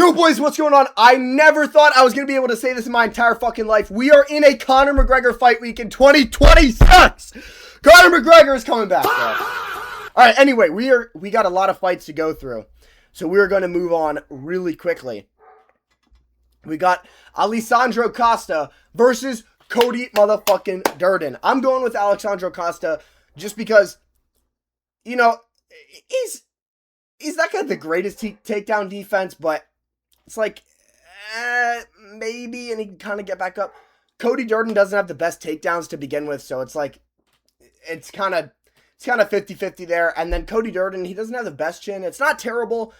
Yo, boys, what's going on? I never thought I was going to be able to say this in my entire fucking life. We are in a Conor McGregor fight week in 2026. Conor McGregor is coming back, bro. All right, anyway, we got a lot of fights to go through. So we're going to move on really quickly. We got Alessandro Costa versus Cody motherfucking Durden. I'm going with Alessandro Costa just because, you know, he's not got the greatest takedown defense, but it's like, maybe, and he can kind of get back up. Cody Durden doesn't have the best takedowns to begin with, so it's like, it's kind of 50-50 there. And then Cody Durden, he doesn't have the best chin. It's not terrible,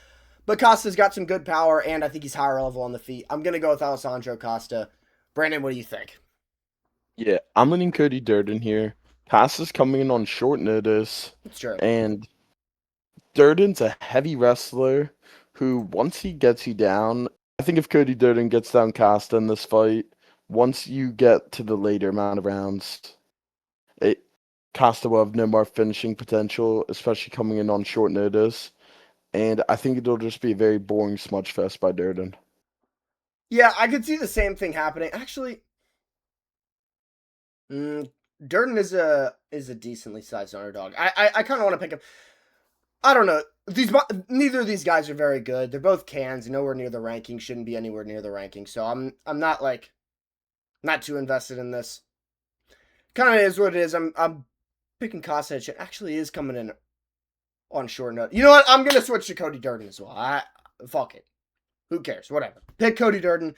but Costa's got some good power, and I think he's higher level on the feet. I'm going to go with Alessandro Costa. Brandon, what do you think? Yeah, I'm leaning Cody Durden here. Costa's coming in on short notice. It's true. And Durden's a heavy wrestler who, once he gets you down, I think if Cody Durden gets down Costa in this fight, once you get to the later amount of rounds, Costa will have no more finishing potential, especially coming in on short notice. And I think it'll just be a very boring smudge fest by Durden. Yeah, I could see the same thing happening. Actually, Durden is a decently sized underdog. I kind of want to pick him. I don't know. Neither of these guys are very good. They're both cans, nowhere near the ranking. Shouldn't be anywhere near the ranking. So I'm not too invested in this. Kind of is what it is. I'm picking Costa. It actually is coming in on short note. You know what? I'm gonna switch to Cody Durden as well. Fuck it. Who cares? Whatever. Pick Cody Durden.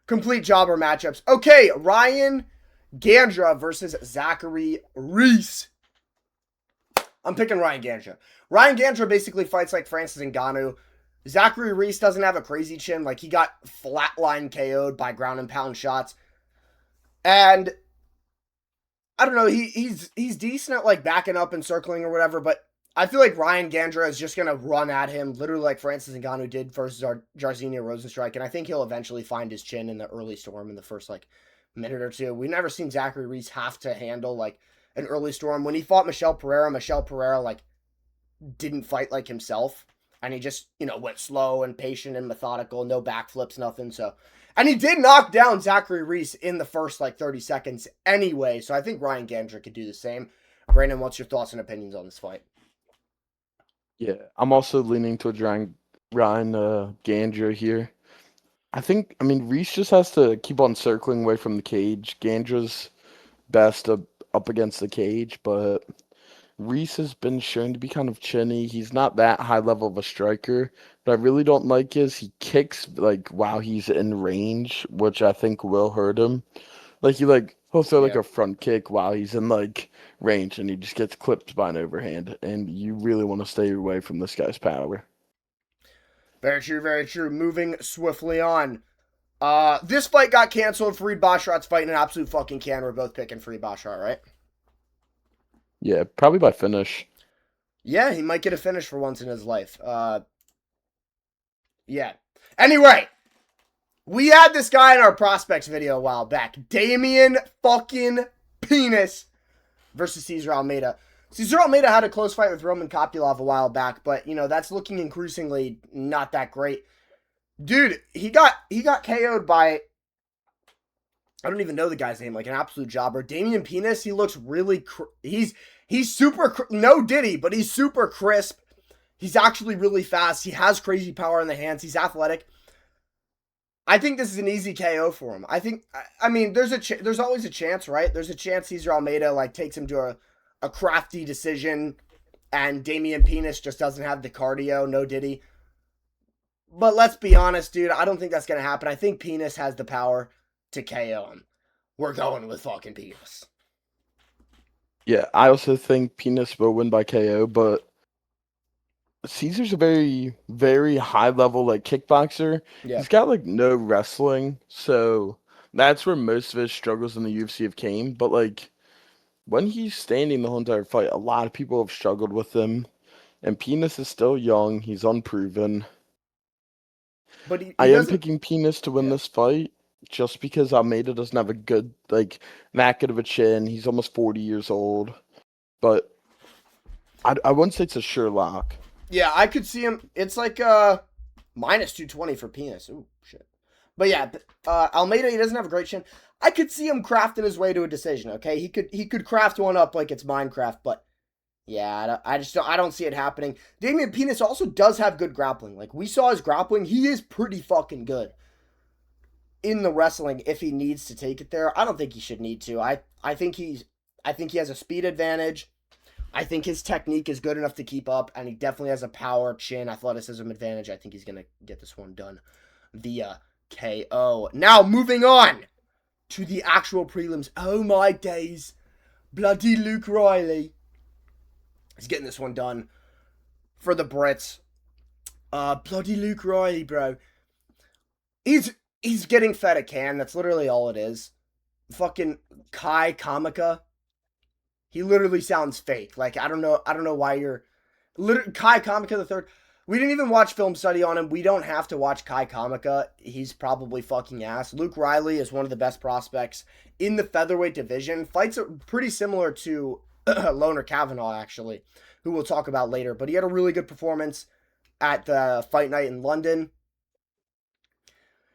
Complete jobber matchups. Okay, Ryan Gandra versus Zachary Reese. I'm picking Ryan Gandra. Ryan Gandra basically fights like Francis Ngannou. Zachary Reese doesn't have a crazy chin. Like, he got flatline KO'd by ground and pound shots. And I don't know, he's decent at like backing up and circling or whatever, but I feel like Ryan Gandra is just going to run at him, literally like Francis Ngannou did versus Jairzinho Rozenstruik, and I think he'll eventually find his chin in the early storm in the first like minute or two. We've never seen Zachary Reese have to handle like an early storm. When he fought Michel Pereira like didn't fight like himself, and he just, you know, went slow and patient and methodical, no backflips, nothing. So, and he did knock down Zachary Reese in the first like 30 seconds anyway, so I think Ryan Gandra could do the same. Brandon, what's your thoughts and opinions on this fight? Yeah, I'm also leaning towards Ryan Gandra here. I mean, Reese just has to keep on circling away from the cage. Gandra's best up against the cage, but Reese has been shown to be kind of chinny. He's not that high level of a striker. What I really don't like is he kicks like while he's in range, which I think will hurt him. Like he'll throw like a front kick while he's in like range, and he just gets clipped by an overhand. And you really want to stay away from this guy's power. Very true, very true. Moving swiftly on. This fight got canceled. Fareed Basharat's fighting an absolute fucking can. We're both picking Fareed Basharat, right? Yeah, probably by finish. Yeah, he might get a finish for once in his life. Yeah. Anyway, we had this guy in our prospects video a while back. Damian fucking Penis versus Cesar Almeida. Cesar Almeida had a close fight with Roman Kopylov a while back, but, you know, that's looking increasingly not that great. Dude, he got KO'd by, I don't even know the guy's name, like an absolute jobber. Damian Penis, he looks really, he's super, no Diddy, but he's super crisp. He's actually really fast. He has crazy power in the hands. He's athletic. I think this is an easy KO for him. I mean, there's always a chance, right? There's a chance Cesar Almeida like takes him to a crafty decision, and Damian Penis just doesn't have the cardio, no Diddy. But let's be honest, dude, I don't think that's going to happen. I think Penis has the power to KO him. We're going with fucking Penis. Yeah, I also think Penis will win by KO, but Caesar's a very, very high level like kickboxer. Yeah. He's got like no wrestling, so that's where most of his struggles in the UFC have came. But like when he's standing the whole entire fight, a lot of people have struggled with him. And Penis is still young, he's unproven. But I am picking Penis to win this fight just because Almeida doesn't have a good, like, that good of a chin. He's almost 40 years old. But I wouldn't say it's a sure lock. Yeah, I could see him. It's like, Minus 220 for penis. Ooh, shit. But yeah, Almeida, he doesn't have a great chin. I could see him crafting his way to a decision. Okay, he could craft one up like it's Minecraft, but yeah, I don't see it happening. Damian Penis also does have good grappling. Like we saw his grappling, he is pretty fucking good in the wrestling if he needs to take it there. I don't think he should need to. I think he has a speed advantage. I think his technique is good enough to keep up, and he definitely has a power, chin, athleticism advantage. I think he's gonna get this one done via KO. Now moving on to the actual prelims. Oh my days. Bloody Luke Riley is getting this one done for the Brits. Bloody Luke Riley, bro. He's getting fed a can. That's literally all it is. Fucking Kai Kamika. He literally sounds fake. Like I don't know why you're Kai Kamika the third. We didn't even watch film study on him. We don't have to watch Kai Kamika. He's probably fucking ass. Luke Riley is one of the best prospects in the featherweight division. Fights are pretty similar to Loner Kavanaugh, actually, who we'll talk about later. But he had a really good performance at the fight night in London.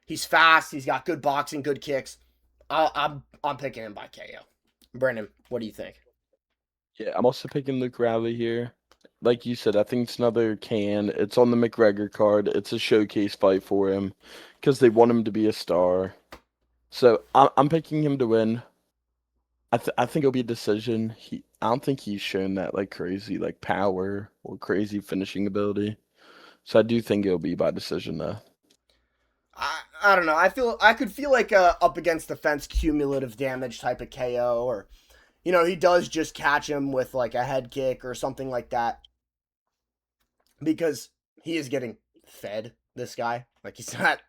He's fast. He's got good boxing, good kicks. I'm picking him by KO. Brandon, what do you think? Yeah, I'm also picking Luke Riley here. Like you said, I think it's another can. It's on the McGregor card. It's a showcase fight for him because they want him to be a star. So I'm picking him to win. I think it'll be a decision. I don't think he's shown that like crazy like power or crazy finishing ability. So I do think it'll be by decision though. I don't know. I could feel like a up against the fence cumulative damage type of KO, or he does just catch him with like a head kick or something like that, because he is getting fed, this guy. Like he's not.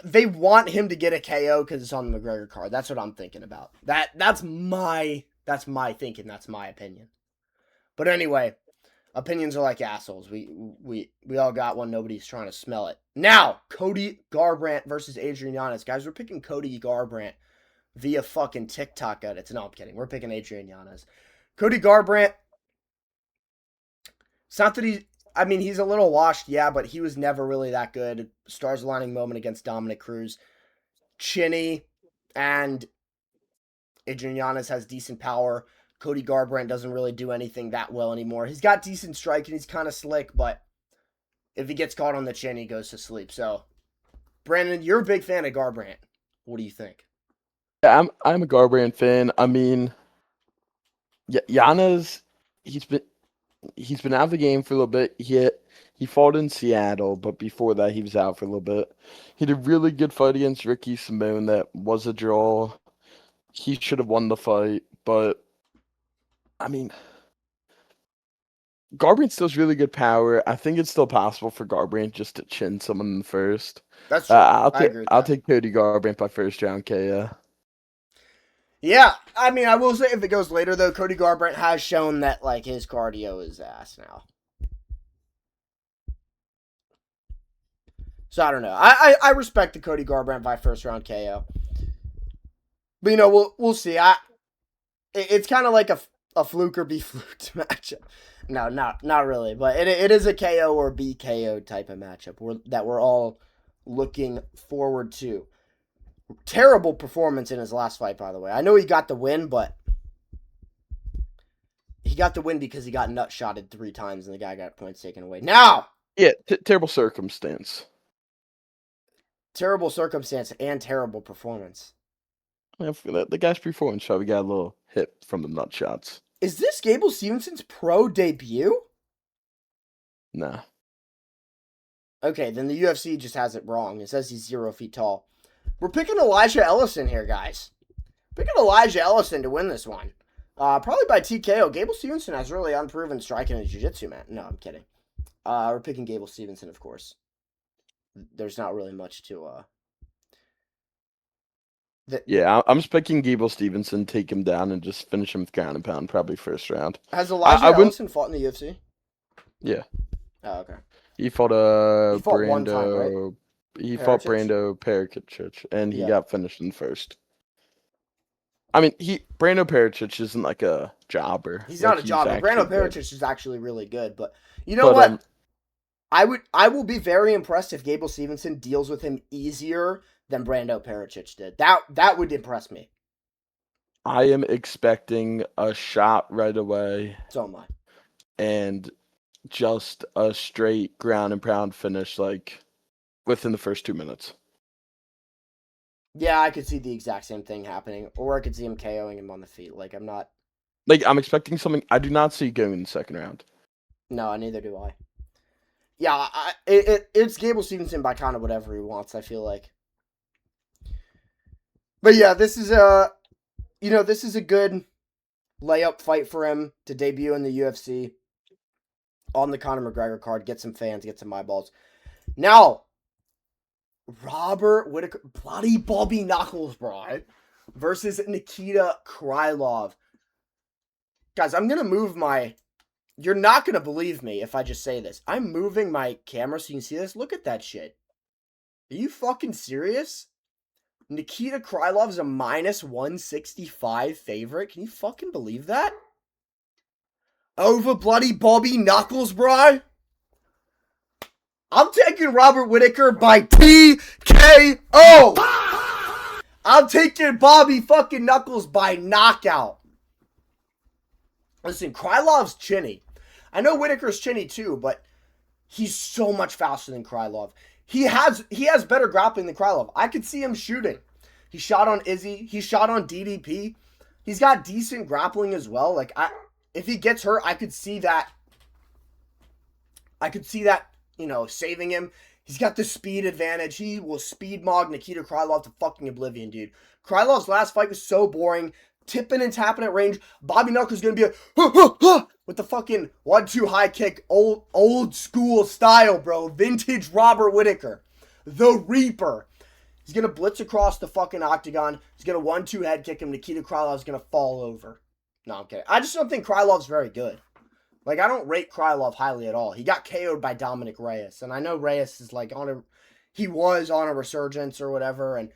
They want him to get a KO because it's on the McGregor card. That's what I'm thinking about. That's my thinking. That's my opinion. But anyway, opinions are like assholes. We all got one. Nobody's trying to smell it. Now, Cody Garbrandt versus Adrian Yanez. Guys, we're picking Cody Garbrandt via fucking TikTok edits. No, I'm kidding. We're picking Adrian Yanez. Cody Garbrandt. It's not that he's a little washed, yeah, but he was never really that good. Stars aligning moment against Dominic Cruz. Chinny and Adrian Yanez has decent power. Cody Garbrandt doesn't really do anything that well anymore. He's got decent strike and he's kind of slick, but if he gets caught on the chin, he goes to sleep. So, Brandon, you're a big fan of Garbrandt. What do you think? Yeah, I'm a Garbrandt fan. I mean, Yanez, he's been out of the game for a little bit. He fought in Seattle, but before that he was out for a little bit. He had a really good fight against Ricky Simone that was a draw. He should have won the fight, but I mean, Garbrandt still has really good power. I think it's still possible for Garbrandt just to chin someone in the first. That's true. I agree with I'll that. take Cody Garbrandt by first round KO. Yeah, I mean, I will say if it goes later though, Cody Garbrandt has shown that like his cardio is ass now. So I don't know. I respect the Cody Garbrandt by first round KO, but we'll see. It's kind of like a fluke or be fluked matchup. No, not really, but it is a KO or be KO type of matchup that we're all looking forward to. Terrible performance in his last fight, by the way. I know he got the win, but he got the win because he got nut shotted 3 times and the guy got points taken away. Now, Yeah, terrible circumstance. terrible circumstance and terrible performance. Yeah, the guy's performance probably got a little hit from the nut shots. Is this Gable Stevenson's pro debut? Nah. Okay, then the UFC just has it wrong. It says he's 0 feet tall. We're picking Elijah Ellison here, guys. Picking Elijah Ellison to win this one. Probably by TKO. Gable Stevenson has really unproven striking and jiu-jitsu, man. No, I'm kidding. We're picking Gable Stevenson, of course. There's not really much to... Yeah, I'm just picking Gable Stevenson, take him down, and just finish him with ground and pound, probably first round. Has Elijah Ellison fought in the UFC? Yeah. Oh, okay. He fought fought one time, right? He fought Brando Pericic, and he Yeah. got finished in first. I mean, Brando Pericic isn't like a jobber. He's Like, not a jobber. actually Brando good. Pericic is actually really good, but you know what? I will be very impressed if Gable Stevenson deals with him easier than Brando Pericic did. That would impress me. I am expecting a shot right away So am I. and just a straight ground and pound finish, like within the first 2 minutes. Yeah, I could see the exact same thing happening, or I could see him KOing him on the feet. Like I'm not. Like I'm expecting something. I do not see going in the second round. No, neither do I. Yeah, it's Gable Stevenson by kind of whatever he wants. I feel like. But yeah, this is this is a good layup fight for him to debut in the UFC on the Conor McGregor card. Get some fans, get some eyeballs. Now, Robert Whitaker, bloody Bobby Knuckles, bro, versus Nikita Krylov. Guys, I'm gonna move my. You're not gonna believe me if I just say this. I'm moving my camera so you can see this. Look at that shit. Are you fucking serious? Nikita Krylov's a minus 165 favorite. Can you fucking believe that? Over bloody Bobby Knuckles, bro. I'm taking Robert Whitaker by TKO. I'm taking Bobby fucking Knuckles by knockout. Listen, Krylov's chinny. I know Whitaker's chinny too, but he's so much faster than Krylov. He has better grappling than Krylov. I could see him shooting. He shot on Izzy. He shot on DDP. He's got decent grappling as well. Like if he gets hurt, I could see that. Saving him. He's got the speed advantage. He will speed mog Nikita Krylov to fucking oblivion, dude. Krylov's last fight was so boring. Tipping and tapping at range. Bobby Knuckles gonna be with the fucking 1-2 high kick, old school style, bro. Vintage Robert Whitaker, the Reaper. He's gonna blitz across the fucking octagon. He's gonna 1-2 head kick him. Nikita Krylov's gonna fall over. No, I'm kidding. I just don't think Krylov's very good. Like, I don't rate Krylov highly at all. He got KO'd by Dominic Reyes, and I know Reyes is like he was on a resurgence or whatever, and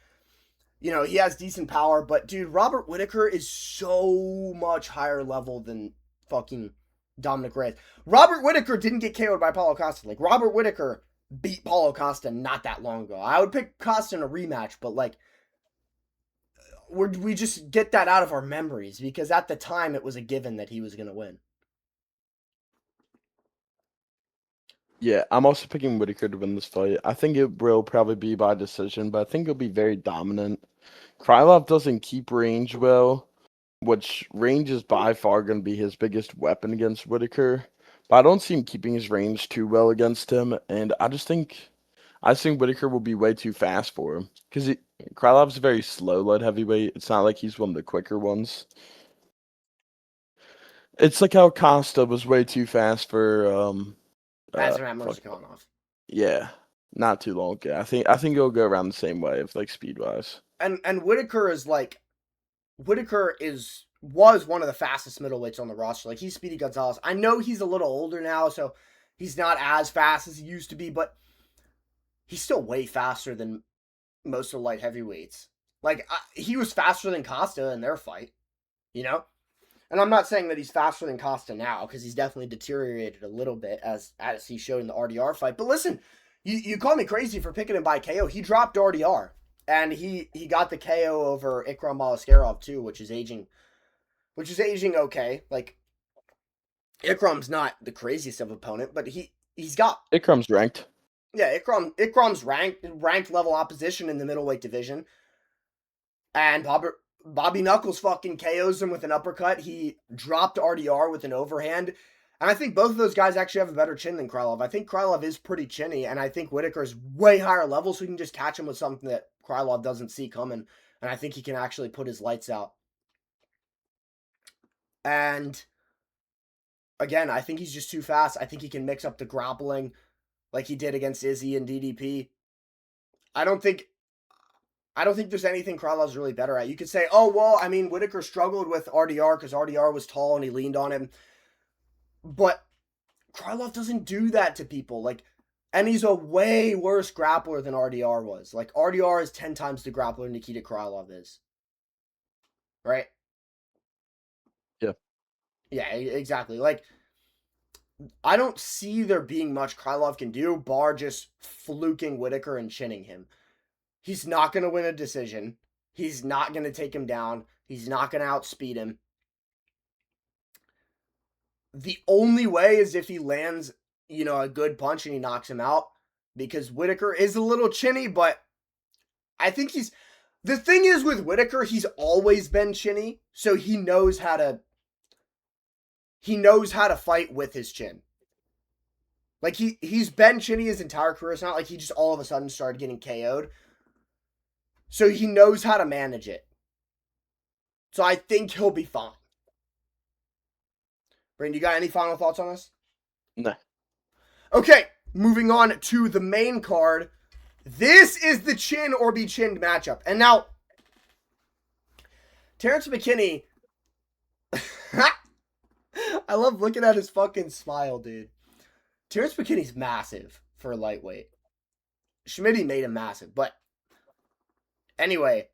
he has decent power, but dude, Robert Whitaker is so much higher level than fucking Dominic Reyes. Robert Whitaker didn't get KO'd by Paulo Costa. Like, Robert Whitaker beat Paulo Costa not that long ago. I would pick Costa in a rematch, but like, we just get that out of our memories because at the time it was a given that he was going to win. Yeah, I'm also picking Whitaker to win this fight. I think it will probably be by decision, but I think he'll be very dominant. Krylov doesn't keep range well, which range is by far going to be his biggest weapon against Whitaker. But I don't see him keeping his range too well against him, and I think Whitaker will be way too fast for him because Krylov's a very slow light heavyweight. It's not like he's one of the quicker ones. It's like how Costa was way too fast for Murzakanov. Yeah, not too long ago. I think it'll go around the same way if like speed wise. And Whitaker was one of the fastest middleweights on the roster. Like, he's Speedy Gonzalez. I know he's a little older now, so he's not as fast as he used to be, but he's still way faster than most of the light heavyweights. Like, he was faster than Costa in their fight, And I'm not saying that he's faster than Costa now, because he's definitely deteriorated a little bit as he showed in the RDR fight. But listen, you call me crazy for picking him by KO. He dropped RDR, and he got the KO over Ikram Malaskarov too, which is aging okay. Like, Ikram's not the craziest of opponent, but he's got Ikram's ranked. Yeah, Ikram's ranked level opposition in the middleweight division. And Bobby Knuckles fucking KOs him with an uppercut. He dropped RDR with an overhand. And I think both of those guys actually have a better chin than Krylov. I think Krylov is pretty chinny, and I think Whitaker's way higher level, so he can just catch him with something that Krylov doesn't see coming. And I think he can actually put his lights out. And again, I think he's just too fast. I think he can mix up the grappling like he did against Izzy and DDP. I don't think there's anything Krylov's really better at. You could say, oh, well, I mean, Whitaker struggled with RDR because RDR was tall and he leaned on him. But Krylov doesn't do that to people. Like, and he's a way worse grappler than RDR was. Like, RDR is 10 times the grappler Nikita Krylov is. Right? Yeah. Yeah, exactly. Like, I don't see there being much Krylov can do, bar just fluking Whitaker and chinning him. He's not going to win a decision. He's not going to take him down. He's not going to outspeed him. The only way is if he lands, a good punch and he knocks him out, because Whitaker is a little chinny, but I think the thing is with Whitaker, he's always been chinny, so he knows how to fight with his chin. Like he's been chinny his entire career. It's not like he just all of a sudden started getting KO'd. So he knows how to manage it. So I think he'll be fine. Brandon, you got any final thoughts on this? No. Okay, moving on to the main card. This is the chin or be chinned matchup. And now, Terrence McKinney, I love looking at his fucking smile, dude. Terrence McKinney's massive for a lightweight. Schmitty made him massive, but anyway,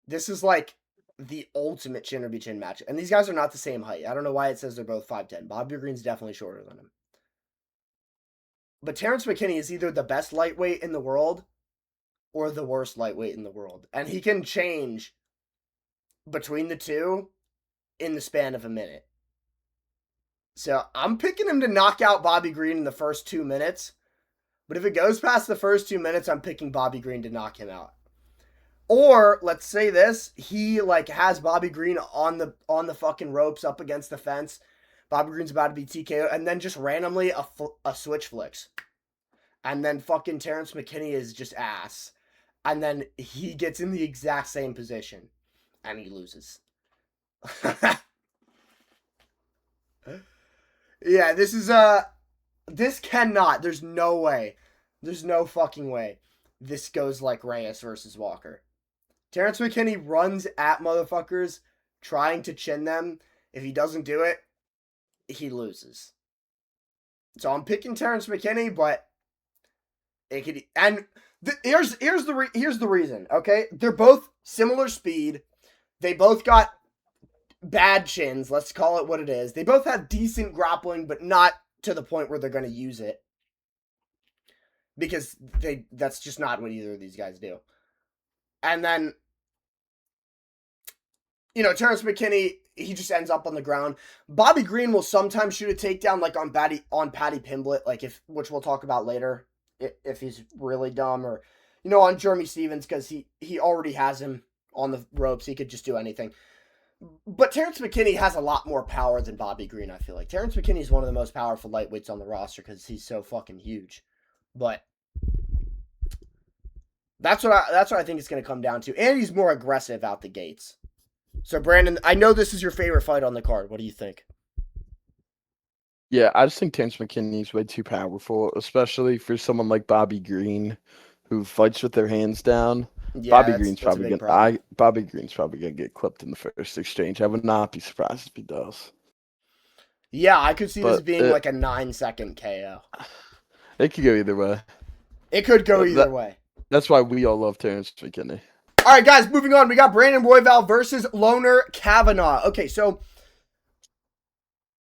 this is like the ultimate chin or be chin match. And these guys are not the same height. I don't know why it says they're both 5'10". Bobby Green's definitely shorter than him. But Terrence McKinney is either the best lightweight in the world or the worst lightweight in the world. And he can change between the two in the span of a minute. So I'm picking him to knock out Bobby Green in the first 2 minutes. But if it goes past the first 2 minutes, I'm picking Bobby Green to knock him out. Or let's say this, he has Bobby Green on the fucking ropes up against the fence. Bobby Green's about to be TKO, and then just randomly a switch flicks. And then fucking Terrence McKinney is just ass. And then he gets in the exact same position. And he loses. Yeah, this cannot, there's no way. There's no fucking way this goes like Reyes versus Walker. Terrence McKinney runs at motherfuckers trying to chin them. If he doesn't do it, he loses. So I'm picking Terrence McKinney, but it could. And here's the reason. Okay, they're both similar speed. They both got bad chins. Let's call it what it is. They both have decent grappling, but not to the point where they're going to use it, because that's just not what either of these guys do. And then, Terrence McKinney, he just ends up on the ground. Bobby Green will sometimes shoot a takedown, like on Paddy Pimblett, which we'll talk about later, if he's really dumb, or on Jeremy Stevens, because he already has him on the ropes. He could just do anything. But Terrence McKinney has a lot more power than Bobby Green, I feel like. Terrence McKinney is one of the most powerful lightweights on the roster because he's so fucking huge. But that's what I think it's going to come down to. And he's more aggressive out the gates. So, Brandon, I know this is your favorite fight on the card. What do you think? Yeah, I just think Terrence McKinney's way too powerful, especially for someone like Bobby Green, who fights with their hands down. Yeah, Bobby Green's probably gonna get clipped in the first exchange. I would not be surprised if he does. Yeah, I could see this being like a 9-second KO. It could go either way. It could go either way. That's why we all love Terrence McKinney. All right, guys, moving on. We got Brandon Royval versus Loner Kavanaugh. Okay, so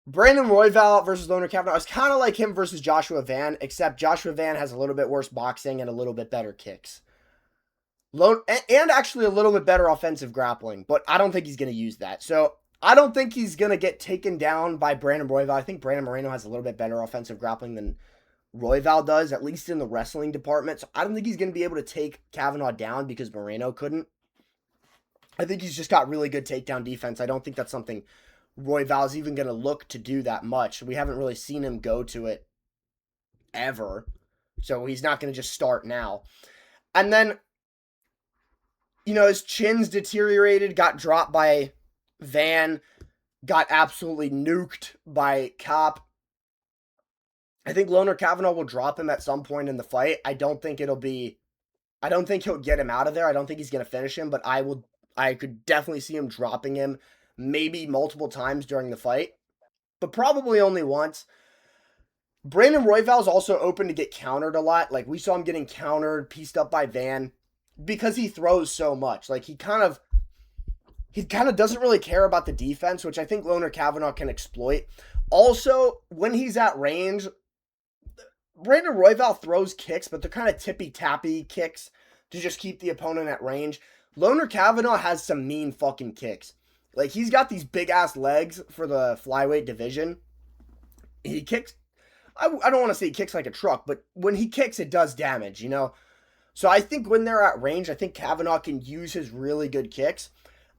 Brandon Royval versus Loner Kavanaugh is kind of like him versus Joshua Van, except Joshua Van has a little bit worse boxing and a little bit better kicks. And actually a little bit better offensive grappling, but I don't think he's going to use that. So I don't think he's going to get taken down by Brandon Royval. I think Brandon Moreno has a little bit better offensive grappling than Royval does, at least in the wrestling department. So I don't think he's going to be able to take Kavanaugh down because Moreno couldn't. I think he's just got really good takedown defense. I don't think that's something Royval's even going to look to do that much. We haven't really seen him go to it ever. So he's not going to just start now. And then, his chin's deteriorated, got dropped by Van, got absolutely nuked by Cop. I think Loner Kavanaugh will drop him at some point in the fight. I don't think he'll get him out of there. I don't think he's going to finish him, but I could definitely see him dropping him maybe multiple times during the fight, but probably only once. Brandon Royval is also open to get countered a lot. Like, we saw him getting countered, pieced up by Van, because he throws so much. Like, he kind of doesn't really care about the defense, which I think Loner Kavanaugh can exploit. Also, when he's at range, Brandon Royval throws kicks, but they're kind of tippy-tappy kicks to just keep the opponent at range. Loner Kavanaugh has some mean fucking kicks. Like, he's got these big-ass legs for the flyweight division. He kicks... I don't want to say he kicks like a truck, but when he kicks, it does damage, you know? So I think when they're at range, I think Kavanaugh can use his really good kicks.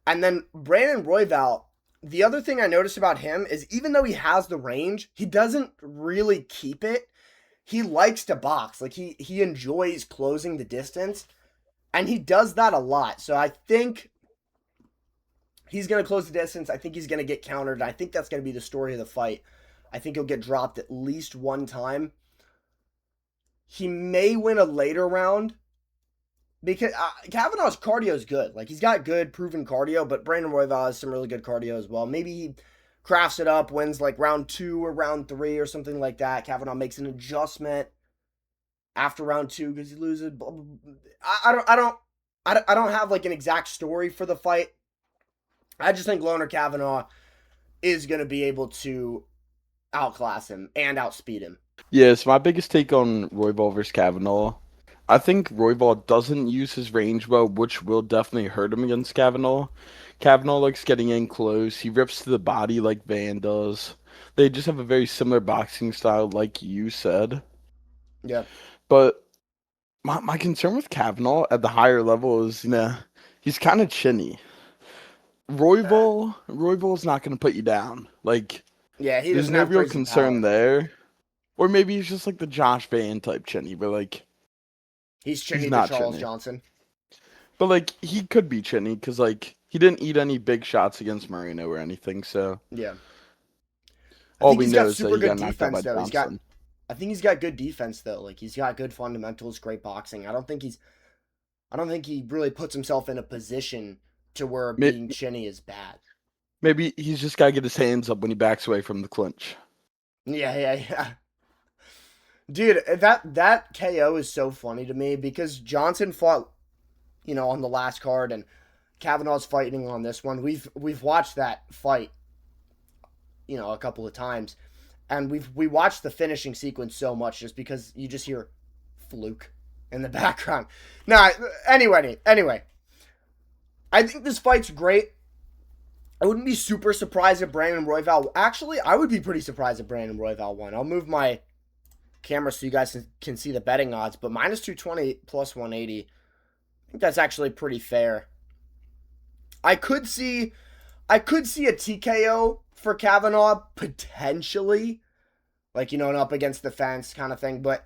And then Brandon Royval, the other thing I noticed about him is even though he has the range, he doesn't really keep it. He likes to box. Like he enjoys closing the distance. And he does that a lot. So I think he's going to close the distance. I think he's going to get countered. And I think that's going to be the story of the fight. I think he'll get dropped at least one time. He may win a later round because Kavanaugh's cardio is good. Like, he's got good, proven cardio, but Brandon Royval has some really good cardio as well. Maybe he crafts it up, wins like round 2 or round 3 or something like that. Kavanaugh makes an adjustment after round 2 because he loses. I don't have like an exact story for the fight. I just think Loner Kavanaugh is going to be able to outclass him and outspeed him. Yeah, so my biggest take on Roybal versus Kavanaugh, I think Roybal doesn't use his range well, which will definitely hurt him against Kavanaugh. Kavanaugh likes getting in close. He rips to the body like Van does. They just have a very similar boxing style, like you said. Yeah. But my concern with Kavanaugh at the higher level is, he's kind of chinny. Royval's not going to put you down. Like, Yeah, he there's doesn't no have real crazy concern power. there. Or maybe he's just like the Josh Van type chinny, but like He's he's chinny to not Charles chinny. Johnson. But like he could be chinny because like he didn't eat any big shots against Marino or anything. So Yeah. I all think we he's know got is that super he good got knocked out defense by though. Johnson. I think he's got good defense though. Like he's got good fundamentals, great boxing. I don't think he really puts himself in a position to where being chinny is bad. Maybe he's just got to get his hands up when he backs away from the clinch. Yeah. Dude, that KO is so funny to me because Johnson fought, on the last card and Kavanaugh's fighting on this one. We've watched that fight, a couple of times. And we watched the finishing sequence so much just because you just hear fluke in the background. Nah, anyway. I think this fight's great. I wouldn't be super surprised if Brandon Royval... Actually, I would be pretty surprised if Brandon Royval won. I'll move my camera so you guys can see the betting odds. But minus 220, plus 180. I think that's actually pretty fair. I could see a TKO for Kavanaugh, potentially. Like, an up against the fence kind of thing. But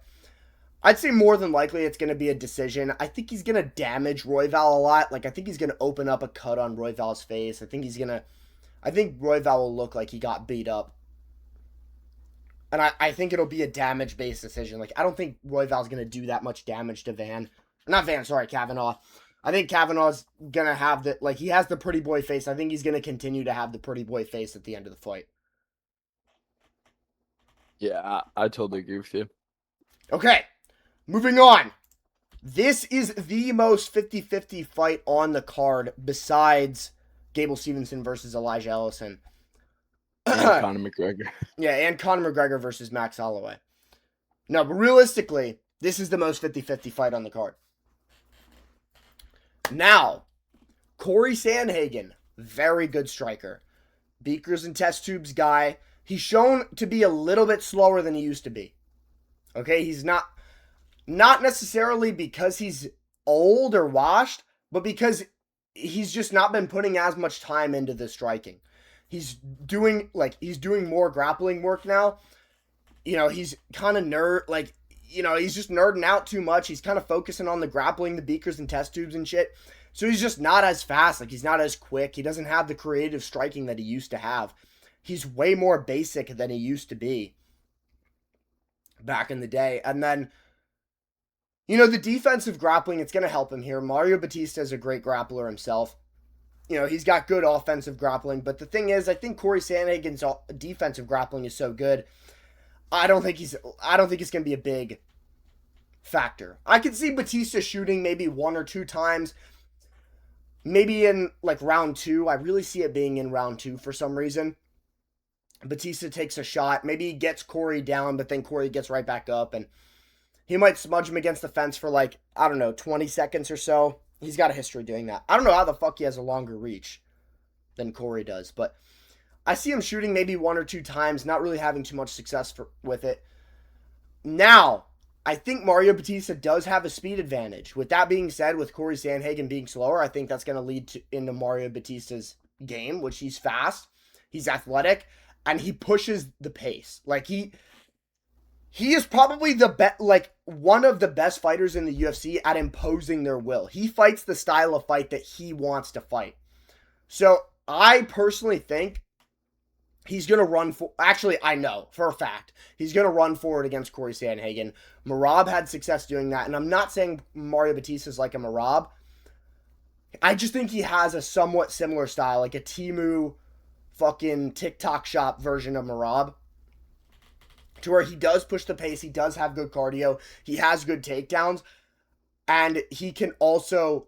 I'd say more than likely it's going to be a decision. I think he's going to damage Royval a lot. Like, I think he's going to open up a cut on Royval's face. I think Royval will look like he got beat up. And I think it'll be a damage-based decision. Like, I don't think Royval's going to do that much damage to Kavanaugh. I think Kavanaugh's going to have he has the pretty boy face. I think he's going to continue to have the pretty boy face at the end of the fight. Yeah, I totally agree with you. Okay, moving on. This is the most 50-50 fight on the card besides Gable Stevenson versus Elijah Ellison. And Conor McGregor. Yeah, and Conor McGregor versus Max Holloway. No, but realistically, this is the most 50-50 fight on the card. Now, Corey Sandhagen, very good striker. Beakers and test tubes guy. He's shown to be a little bit slower than he used to be. Okay, he's not necessarily because he's old or washed, but because he's just not been putting as much time into the striking. He's doing more grappling work now. He's kind of he's just nerding out too much. He's kind of focusing on the grappling, the beakers and test tubes and shit. So he's just not as fast. Like, he's not as quick. He doesn't have the creative striking that he used to have. He's way more basic than he used to be back in the day. And then, the defensive grappling, it's going to help him here. Mario Batista is a great grappler himself. He's got good offensive grappling. But the thing is, I think Corey Sandhagen's defensive grappling is so good. I don't think it's going to be a big factor. I could see Batista shooting maybe 1 or 2 times. Maybe in round 2. I really see it being in round 2 for some reason. Batista takes a shot. Maybe he gets Corey down, but then Corey gets right back up, and he might smudge him against the fence for like, I don't know, 20 seconds or so. He's got a history doing that. I don't know how the fuck he has a longer reach than Corey does, but I see him shooting maybe one or two times, not really having too much success with it. Now, I think Mario Batista does have a speed advantage. With that being said, with Corey Sandhagen being slower, I think that's going to lead into Mario Batista's game, which he's fast, he's athletic, and he pushes the pace. Like he is probably the best, like one of the best fighters in the UFC at imposing their will. He fights the style of fight that he wants to fight. So I personally think he's going to run for. Actually, I know for a fact he's going to run forward against Corey Sandhagen. Merab had success doing that, and I'm not saying Mario Batista is like a Merab. I just think he has a somewhat similar style, like a Timu fucking TikTok shop version of Merab, to where he does push the pace, he does have good cardio, he has good takedowns, and he can also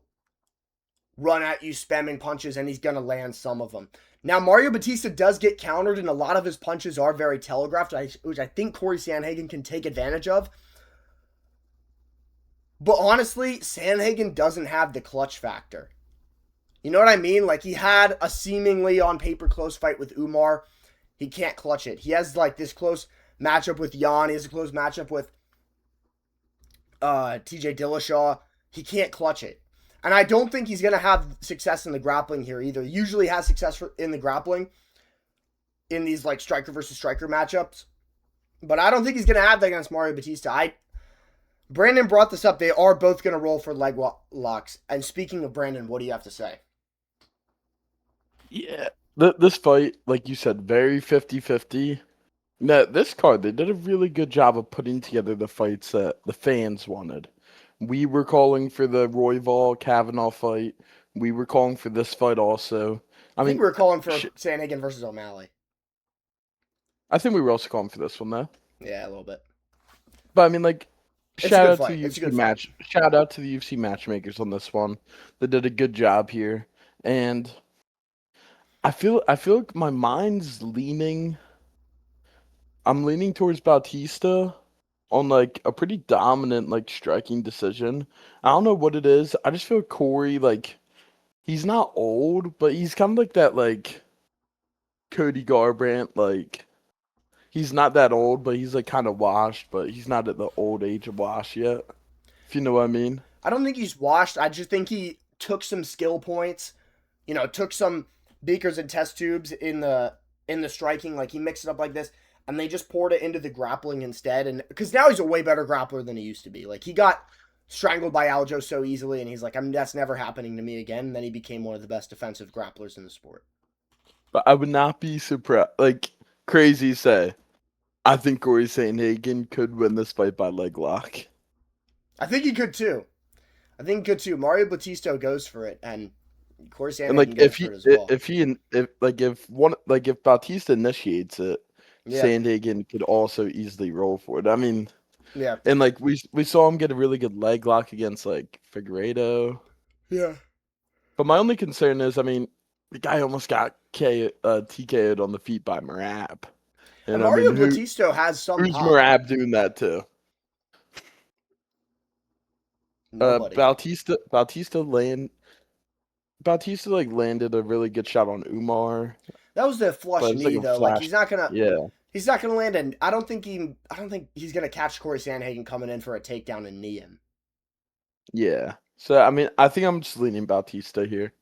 run at you spamming punches, and he's going to land some of them. Now, Mario Batista does get countered, and a lot of his punches are very telegraphed, which I think Corey Sandhagen can take advantage of. But honestly, Sandhagen doesn't have the clutch factor. You know what I mean? Like, he had a seemingly on paper close fight with Umar. He can't clutch it. He has like this close matchup with Jan. He has a close matchup with TJ Dillashaw. He can't clutch it. And I don't think he's going to have success in the grappling here either. He usually has success in the grappling in these like striker versus striker matchups. But I don't think he's going to have that against Mario Batista. Brandon brought this up. They are both going to roll for leg locks. And speaking of Brandon, what do you have to say? Yeah. This fight, like you said, very 50-50. Now, this card, they did a really good job of putting together the fights that the fans wanted. We were calling for the Royval Kavanaugh fight. We were calling for this fight also. I think we were calling for Sandhagen versus O'Malley. I think we were also calling for this one, though. Yeah, a little bit. But I mean, like, shout out to the UFC matchmakers on this one. They did a good job here, and I feel like my mind's leaning. I'm leaning towards Bautista on like a pretty dominant like striking decision. I don't know what it is. I just feel Corey, like, he's not old, but he's kind of like that like Cody Garbrandt, like he's not that old, but he's like kind of washed, but he's not at the old age of wash yet. If you know what I mean. I don't think he's washed. I just think he took some skill points, took some beakers and test tubes in the striking, like he mixed it up like this, and they just poured it into the grappling instead. And because now he's a way better grappler than he used to be. Like, he got strangled by Aljo so easily, and he's like, that's never happening to me again. And then he became one of the best defensive grapplers in the sport. But I would not be surprised. Like, crazy say, I think Corey Sandhagen could win this fight by leg lock. I think he could too. Mario Batista goes for it, and Corey Sandhagen like goes for it as well. If Bautista initiates it, yeah, Sandhagen could also easily roll for it. I mean, yeah, and like we saw him get a really good leg lock against like Figueiredo. Yeah, but my only concern is, I mean, the guy almost got TKO'd on the feet by Merab. And Mario Batista has some. Who's Merab doing that to? Nobody. Bautista landed a really good shot on Umar. That was the flush knee, though. Like, he's not gonna. Yeah. He's not gonna land in. I don't think he's gonna catch Corey Sandhagen coming in for a takedown and knee him. Yeah. So I mean, I think I'm just leaning Bautista here.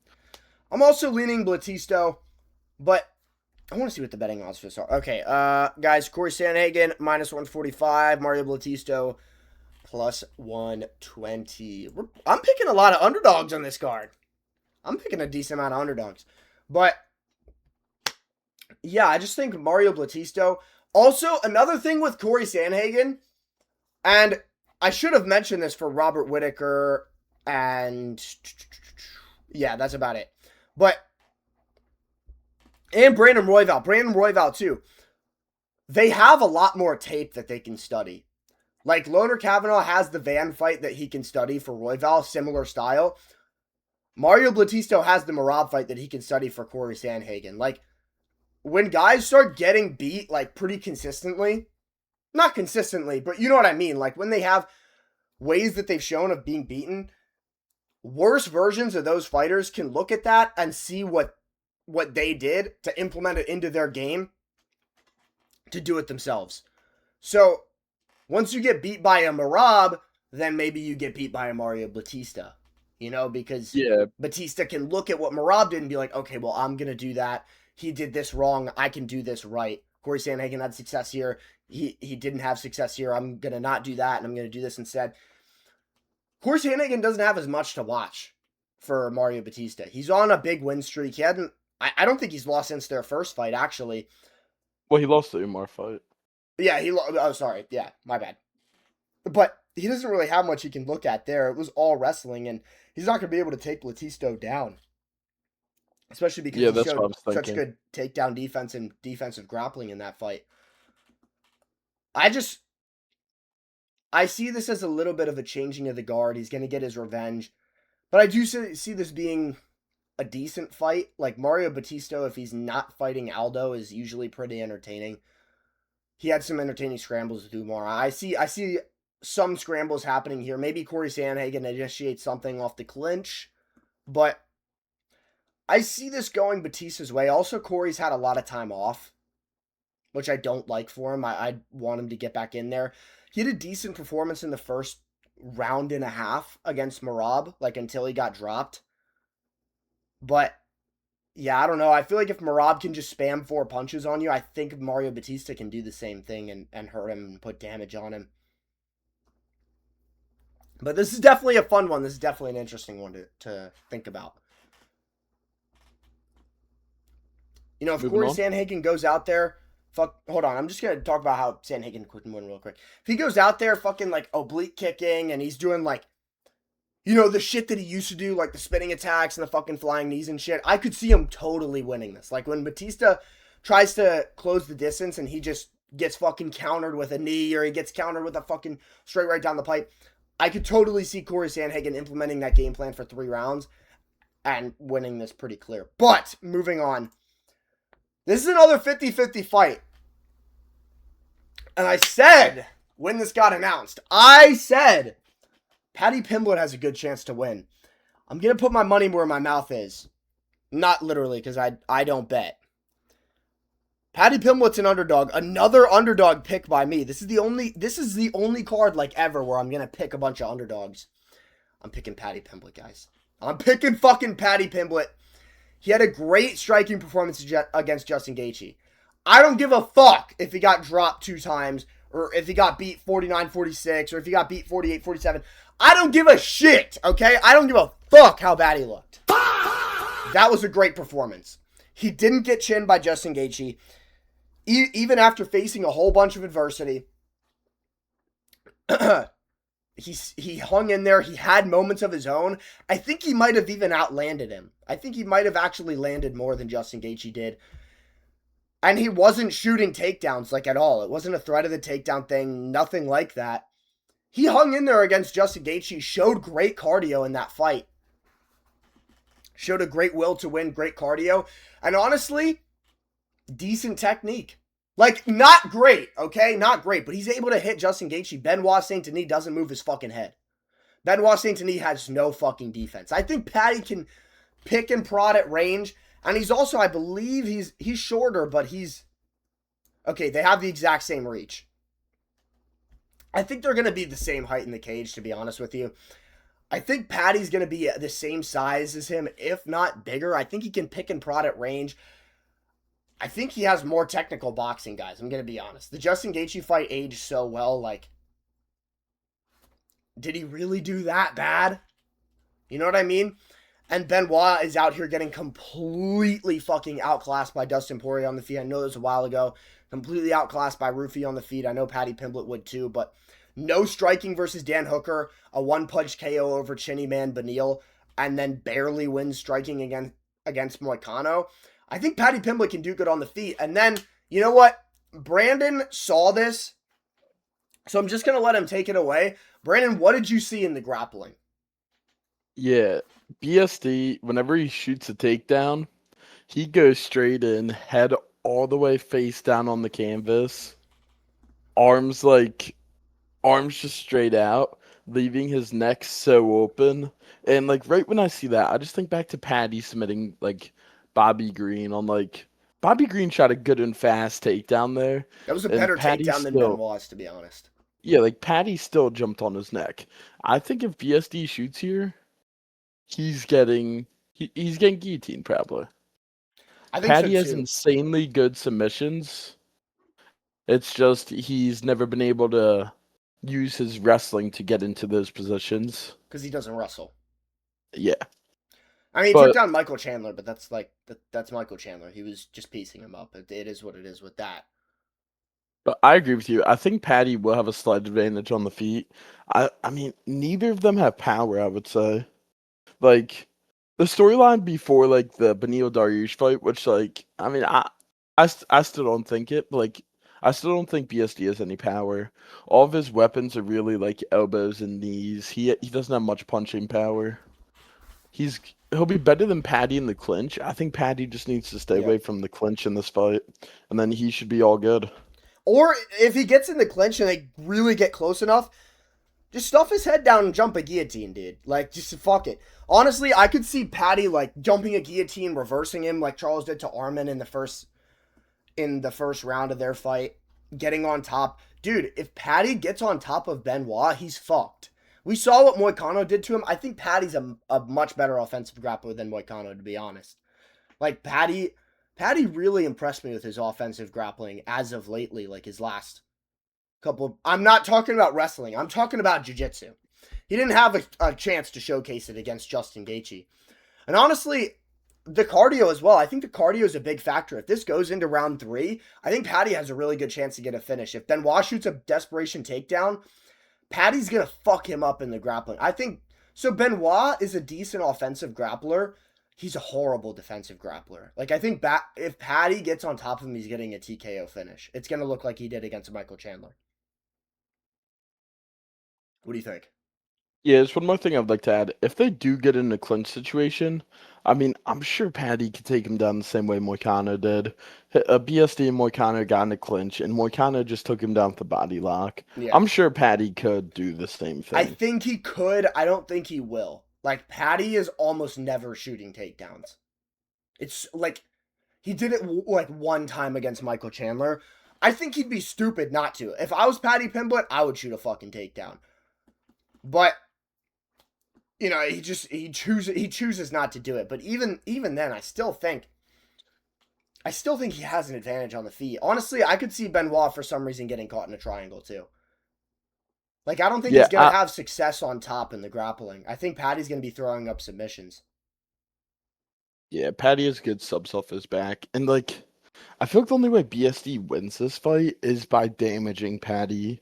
I'm also leaning Batista, but I want to see what the betting odds for this are. Okay, guys, Corey Sandhagen -145, Mario Batista +120. I'm picking a lot of underdogs on this card. I'm picking a decent amount of underdogs. But, yeah, I just think Mario Batista. Also, another thing with Corey Sandhagen, and I should have mentioned this for Robert Whittaker, and yeah, that's about it. But, and Brandon Royval too. They have a lot more tape that they can study. Like, Loner Kavanaugh has the Van fight that he can study for Royval, similar style. Mario Batista has the Merab fight that he can study for Corey Sandhagen. Like, when guys start getting beat like pretty consistently, not consistently, but you know what I mean, like when they have ways that they've shown of being beaten, worse versions of those fighters can look at that and see what they did to implement it into their game to do it themselves. So once you get beat by a Marab, then maybe you get beat by a Mario Batista, because Yeah, Batista can look at what Marab did and be like, okay, well, I'm going to do that. He did this wrong. I can do this right. Corey Sandhagen had success here. He didn't have success here. I'm going to not do that, and I'm going to do this instead. Corey Sandhagen doesn't have as much to watch for Mario Batista. He's on a big win streak. I don't think he's lost since their first fight, actually. well, he lost the Umar fight. Yeah, oh, sorry. Yeah, my bad. But he doesn't really have much he can look at there. It was all wrestling, and he's not going to be able to take Batista down, especially because Yeah, he that's what I showed was such thinking. good takedown defense and defensive grappling in that fight. I see this as a little bit of a changing of the guard. He's going to get his revenge, but I do see this being a decent fight. Like Mario Batista, if he's not fighting Aldo, is usually pretty entertaining. He had some entertaining scrambles with Umar. I see some scrambles happening here. Maybe Corey Sandhagen initiates something off the clinch, but I see this going Batista's way. Also, Corey's had a lot of time off, which I don't like for him. I want him to get back in there. He had a decent performance in the first round and a half against Marab, like until he got dropped. But yeah, I don't know. I feel like if Marab can just spam 4 punches on you, I think Mario Batista can do the same thing and hurt him and put damage on him. But this is definitely a fun one. This is definitely an interesting one to think about. If Moving Corey on. Sandhagen goes out there, hold on. I'm just going to talk about how Sandhagen couldn't win real quick. If he goes out there fucking like oblique kicking and he's doing like, the shit that he used to do, like the spinning attacks and the fucking flying knees and shit, I could see him totally winning this. Like when Batista tries to close the distance and he just gets fucking countered with a knee or he gets countered with a fucking straight right down the pipe, I could totally see Corey Sandhagen implementing that game plan for 3 rounds and winning this pretty clear. But moving on. This is another 50-50 fight. And I said, when this got announced, I said, Paddy Pimblett has a good chance to win. I'm going to put my money where my mouth is. Not literally, because I don't bet. Paddy Pimblett's an underdog. Another underdog pick by me. This is the only card like ever where I'm going to pick a bunch of underdogs. I'm picking Paddy Pimblett, guys. I'm picking fucking Paddy Pimblett. He had a great striking performance against Justin Gaethje. I don't give a fuck if he got dropped 2 times or if he got beat 49-46 or if he got beat 48-47. I don't give a shit, okay? I don't give a fuck how bad he looked. That was a great performance. He didn't get chinned by Justin Gaethje. Even after facing a whole bunch of adversity, he hung in there. He had moments of his own. I think he might have even outlanded him. I think he might have actually landed more than Justin Gaethje did. And he wasn't shooting takedowns like at all. It wasn't a threat of the takedown thing. Nothing like that. He hung in there against Justin Gaethje. Showed great cardio in that fight. Showed a great will to win. Great cardio. And honestly, decent technique. Like, not great, okay? Not great. But he's able to hit Justin Gaethje. Benoit Saint Denis doesn't move his fucking head. Benoit Saint Denis has no fucking defense. I think Paddy can pick and prod at range. And he's also, I believe, he's shorter, but he's... Okay, they have the exact same reach. I think they're going to be the same height in the cage, to be honest with you. I think Paddy's going to be the same size as him, if not bigger. I think he can pick and prod at range. I think he has more technical boxing, guys. I'm going to be honest. The Justin Gaethje fight aged so well. Like, did he really do that bad? You know what I mean? And Benoit is out here getting completely fucking outclassed by Dustin Poirier on the feet. I know this a while ago. Completely outclassed by Rufy on the feet. I know Paddy Pimblett would too, but no striking versus Dan Hooker. A one-punch KO over Chinny Man Beneil, and then barely wins striking against Moicano. I think Paddy Pimblett can do good on the feet. And then, you know what? Brandon saw this, so I'm just going to let him take it away. Brandon, what did you see in the grappling? Yeah, BSD, whenever he shoots a takedown, he goes straight in, head all the way face down on the canvas, arms like arms just straight out, leaving his neck so open. And like right when I see that, I just think back to Patty submitting like Bobby Green on like Bobby Green shot a good and fast takedown there, That was a and better Patty takedown than still Benoit's, to be honest. yeah, like Patty still jumped on his neck. I think if BSD shoots here, he's getting guillotined probably. I think so Patty has too. insanely good submissions. It's just he's never been able to use his wrestling to get into those positions. Because he doesn't wrestle. Yeah, I mean, he took but down Michael Chandler, but that's like that's Michael Chandler. He was just piecing him up. It is what it is with that. I agree with you. I think Patty will have a slight advantage on the feet. I mean, neither of them have power, I would say. Like the storyline before like the Benil Dariush fight, which like I mean I still don't think it, but like I still don't think BSD has any power. All of his weapons are really like elbows and knees. He doesn't have much punching power. He's he'll be better than Patty in the clinch. I think Patty just needs to stay away Yep. from the clinch in this fight, and then he should be all good. Or if he gets in the clinch and they really get close enough, just stuff his head down and jump a guillotine, dude. Like, just fuck it. Honestly, I could see Patty like jumping a guillotine, reversing him like Charles did to Armin in the first round of their fight, getting on top. Dude, if Patty gets on top of Benoit, he's fucked. We saw what Moicano did to him. I think Patty's a much better offensive grappler than Moicano, to be honest. Like Patty really impressed me with his offensive grappling as of lately, like his last couple of, I'm not talking about wrestling. I'm talking about jiu-jitsu. He didn't have a chance to showcase it against Justin Gaethje. And honestly, the cardio as well. I think the cardio is a big factor. If this goes into round 3, I think Patty has a really good chance to get a finish. If Benoit shoots a desperation takedown, Patty's going to fuck him up in the grappling. I think so. Benoit is a decent offensive grappler. He's a horrible defensive grappler. Like, I think if Patty gets on top of him, he's getting a TKO finish. It's going to look like he did against Michael Chandler. What do you think? Yeah, there's one more thing I'd like to add. If they do get in a clinch situation, I mean, I'm sure Patty could take him down the same way Moicano did. BSD and Moicano got in a clinch, and Moicano just took him down with the body lock. Yeah. I'm sure Patty could do the same I thing. think he could. I don't think he will. Like, Patty is almost never shooting takedowns. It's like he did it like one time against Michael Chandler. I think he'd be stupid not to. If I was Patty Pimblett, I would shoot a fucking takedown. But you know, he chooses not to do it. But even then, I still think he has an advantage on the feet. Honestly, I could see Benoit for some reason getting caught in a triangle too. Like, I don't think Yeah, he's gonna have success on top in the grappling. I think Patty's gonna be throwing up submissions. yeah, Patty has good subs off his back, and like, I feel like the only way BSD wins this fight is by damaging Patty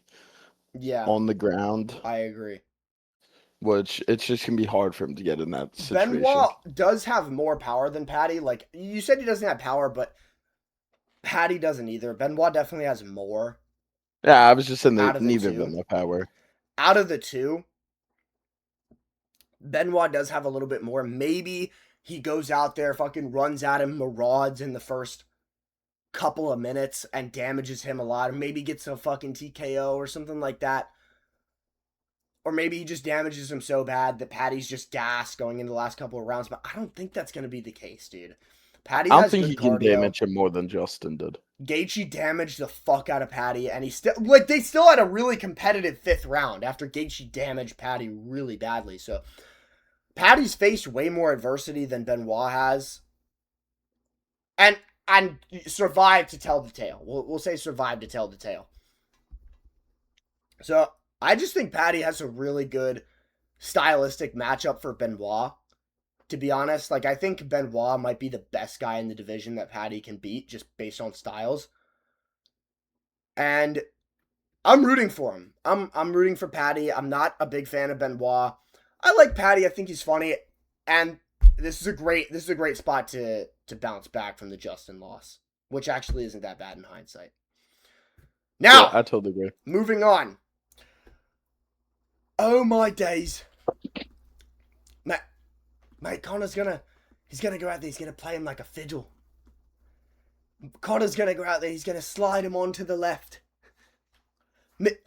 Yeah, on the ground, I agree. which it's just gonna be hard for him to get in that situation. Benoit does have more power than Patty. Like, you said he doesn't have power, but Patty doesn't either. Benoit definitely has more Yeah, I was just saying out that of the neither of two. them have power. Out of the two, Benoit does have a little bit more. Maybe he goes out there, fucking runs at him, marauds in the first couple of minutes and damages him a lot. Or maybe gets a fucking TKO or something like that. Or maybe he just damages him so bad that Patty's just gassed going into the last couple of rounds. But I don't think that's going to be the case, dude. Patty I don't has think good he can cardio. damage him more than Justin did. Gaethje damaged the fuck out of Patty, and he still like they still had a really competitive 5th round after Gaethje damaged Patty really badly. So Patty's faced way more adversity than Benoit has, and survived to tell the tale. We'll say survived to tell the tale. So I just think Patty has a really good stylistic matchup for Benoit. To be honest, like, I think Benoit might be the best guy in the division that Patty can beat just based on styles. And I'm rooting for him. I'm rooting for Patty. I'm not a big fan of Benoit. I like Patty. I think he's funny, and this is a great spot to bounce back from the Justin loss, which actually isn't that bad in hindsight. Yeah, Now, I totally agree. moving on. Oh my days. Mate, Connor's he's gonna go out there, he's gonna play him like a fiddle. Connor's gonna go out there. He's gonna slide him onto the left.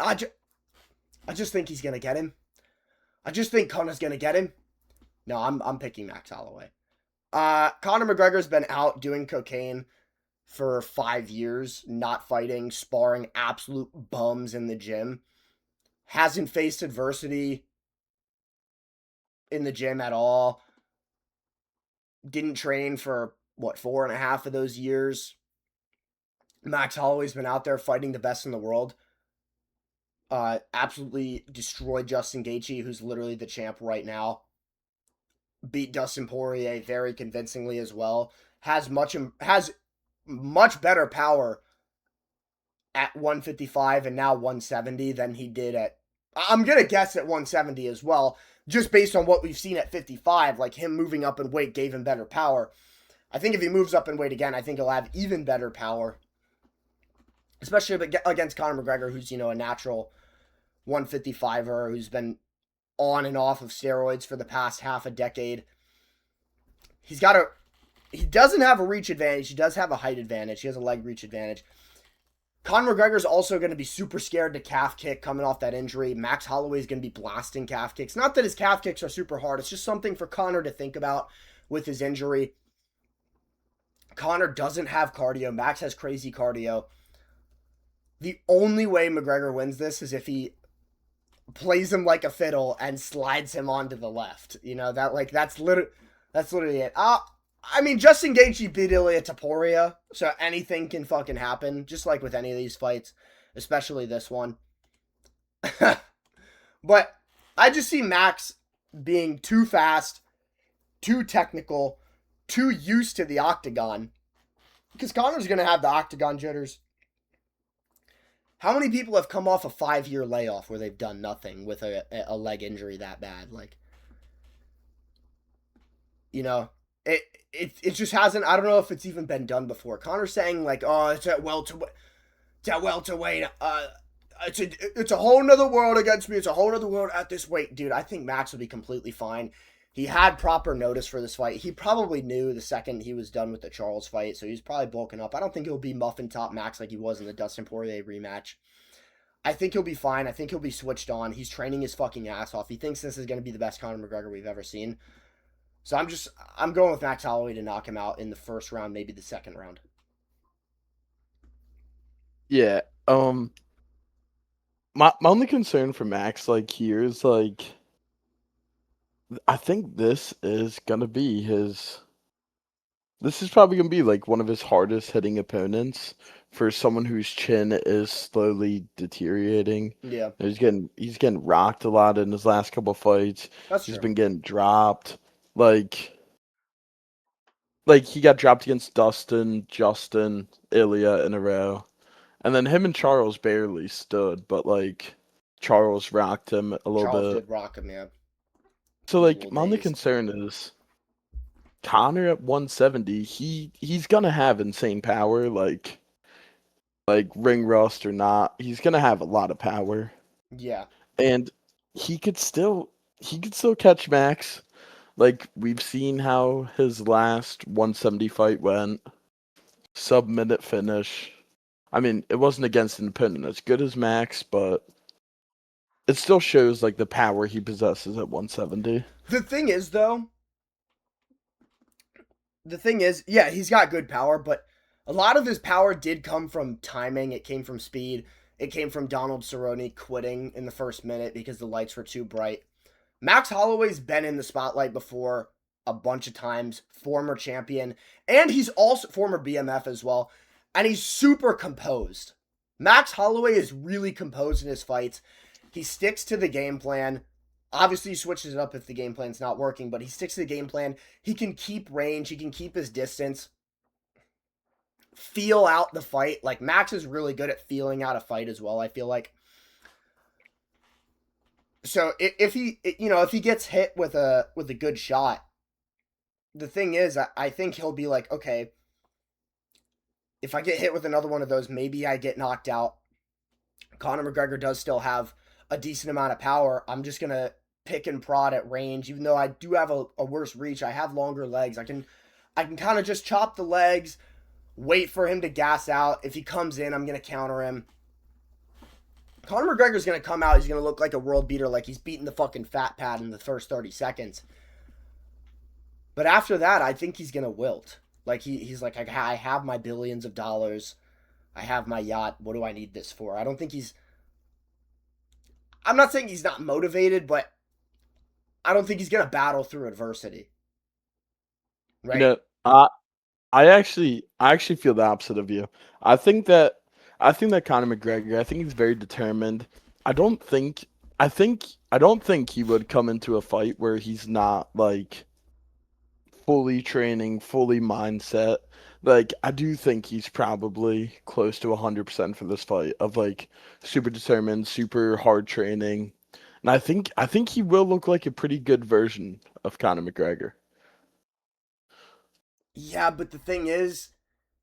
I, ju- I just think he's gonna get him. I just think Connor's gonna get him. No, I'm picking Max Holloway. Conor McGregor's been out doing cocaine for 5 years, not fighting, sparring absolute bums in the gym. Hasn't faced adversity in the gym at all. Didn't train for what, 4.5 of those years. Max Holloway's been out there fighting the best in the world. Absolutely destroyed Justin Gaethje, who's literally the champ right now. Beat Dustin Poirier very convincingly as well. Has much better power at 155 and now 170 than he did at, I'm gonna guess, at 170 as well, just based on what we've seen at 55. Like, him moving up in weight gave him better power. I think if he moves up in weight again, I think he'll have even better power, especially against Conor McGregor, who's, a natural 155er who's been on and off of steroids for the past half a decade. He doesn't have a reach advantage. He does have a height advantage. He has a leg reach advantage. Conor McGregor's also going to be super scared to calf kick coming off that injury. Max Holloway's going to be blasting calf kicks. Not that his calf kicks are super hard. It's just something for Conor to think about with his injury. Conor doesn't have cardio. Max has crazy cardio. The only way McGregor wins this is if he plays him like a fiddle and slides him onto the left. That's literally it. I mean, Justin Gaethje beat Ilia Topuria, so anything can fucking happen, just like with any of these fights, especially this one. But I just see Max being too fast, too technical, too used to the octagon, because Conor's going to have the octagon jitters. How many people have come off a 5-year layoff where they've done nothing with a leg injury that bad? It just hasn't. I don't know if it's even been done before. Conor's saying it's at welterweight. It's a whole nother world against me. It's a whole nother world at this weight, dude. I think Max will be completely fine. He had proper notice for this fight. He probably knew the second he was done with the Charles fight, so he's probably bulking up. I don't think he'll be muffin top Max like he was in the Dustin Poirier rematch. I think he'll be fine. I think he'll be switched on. He's training his fucking ass off. He thinks this is going to be the best Conor McGregor we've ever seen. So I'm going with Max Holloway to knock him out in the first round, maybe the second round. Yeah. My only concern for Max here is I think this is probably gonna be one of his hardest hitting opponents for someone whose chin is slowly deteriorating. Yeah. He's getting rocked a lot in his last couple of fights. He's been getting dropped. He got dropped against Dustin, Justin, Ilya in a row. And then him and Charles barely stood, but Charles rocked him a little bit. Charles did rock him, yeah. So my only concern is Conor at 170, he's gonna have insane power, ring rust or not. He's gonna have a lot of power. Yeah. And he could still catch Max. We've seen how his last 170 fight went. Sub-minute finish. I mean, it wasn't against an opponent as good as Max, but it still shows the power he possesses at 170. The thing is, yeah, he's got good power, but a lot of his power did come from timing. It came from speed. It came from Donald Cerrone quitting in the first minute because the lights were too bright. Max Holloway's been in the spotlight before a bunch of times, former champion, and he's also former BMF as well, and he's super composed. Max Holloway is really composed in his fights. He sticks to the game plan. Obviously, he switches it up if the game plan's not working, but he sticks to the game plan. He can keep range. He can keep his distance. Feel out the fight. Max is really good at feeling out a fight as well, I feel like. So if he gets hit with a good shot, the thing is, I think he'll be like, okay, if I get hit with another one of those, maybe I get knocked out. Conor McGregor does still have a decent amount of power. I'm just going to pick and prod at range. Even though I do have a worse reach, I have longer legs. I can kind of just chop the legs wait for him to gas out. If he comes in, I'm going to counter him. Conor McGregor's going to come out. He's going to look like a world beater, like he's beating the fucking fat pad in the first 30 seconds. But after that, I think he's going to wilt. Like, he's like, I have my billions of dollars. I have my yacht. What do I need this for? I don't think he's... I'm not saying he's not motivated, but I don't think he's going to battle through adversity. You Right? know, I actually feel the opposite of you. I think that I think that Conor McGregor, I think he's very determined. I don't think I don't think he would come into a fight where he's not like fully training, fully mindset. Like I do think he's probably close to 100% for this fight of like super determined, super hard training. And I think he will look like a pretty good version of Conor McGregor. Yeah, but the thing is,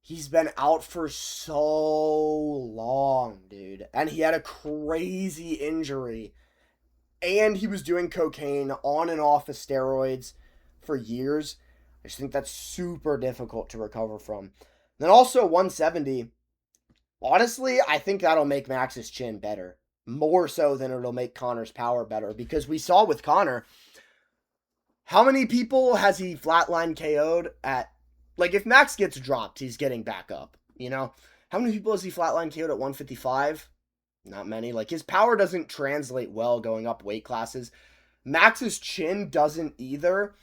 he's been out for so long, dude. And he had a crazy injury. And he was doing cocaine on and off of steroids for years. I just think that's super difficult to recover from. Then also 170. Honestly, I think that'll make Max's chin better. More so than it'll make Connor's power better. Because we saw with Connor, how many people has he flatline KO'd at? Like, if Max gets dropped, he's getting back up, you know? How many people has he flatline KO'd at 155? Not many. Like, his power doesn't translate well going up weight classes. Max's chin doesn't either,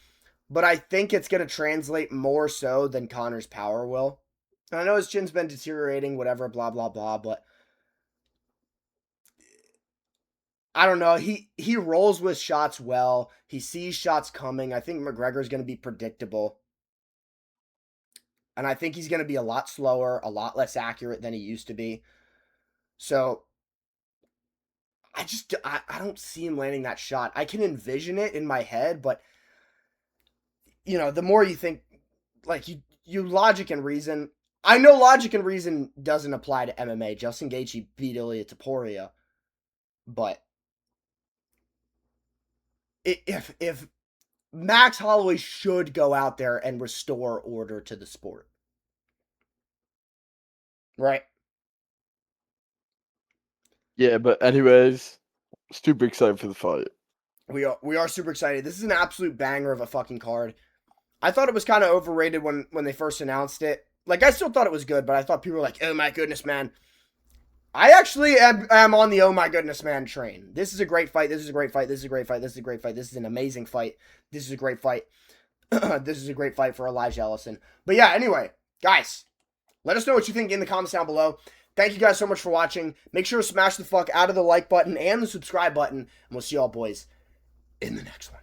but I think it's going to translate more so than Connor's power will. And I know his chin's been deteriorating, whatever, blah, blah, blah, but I don't know. He rolls with shots well. He sees shots coming. I think McGregor's going to be predictable. And I think he's going to be a lot slower, a lot less accurate than he used to be. So I don't see him landing that shot. I can envision it in my head, but the more you think, like you logic and reason. I know logic and reason doesn't apply to MMA. Justin Gaethje beat Ilia Topuria, but if Max Holloway should go out there and restore order to the sport, right? Yeah, but anyways, super excited for the fight. We are super excited. This is an absolute banger of a fucking card. I thought it was kind of overrated when they first announced it. Like, I still thought it was good, but I thought people were like, oh my goodness, man. I actually am on the oh my goodness, man train. This is a great fight. This is a great fight. This is a great fight. This is a great fight. This is an amazing fight. This is a great fight. This is a great fight for Elijah Ellison. But yeah, anyway, guys, let us know what you think in the comments down below. Thank you guys so much for watching. Make sure to smash the fuck out of the like button and the subscribe button. And we'll see y'all boys in the next one.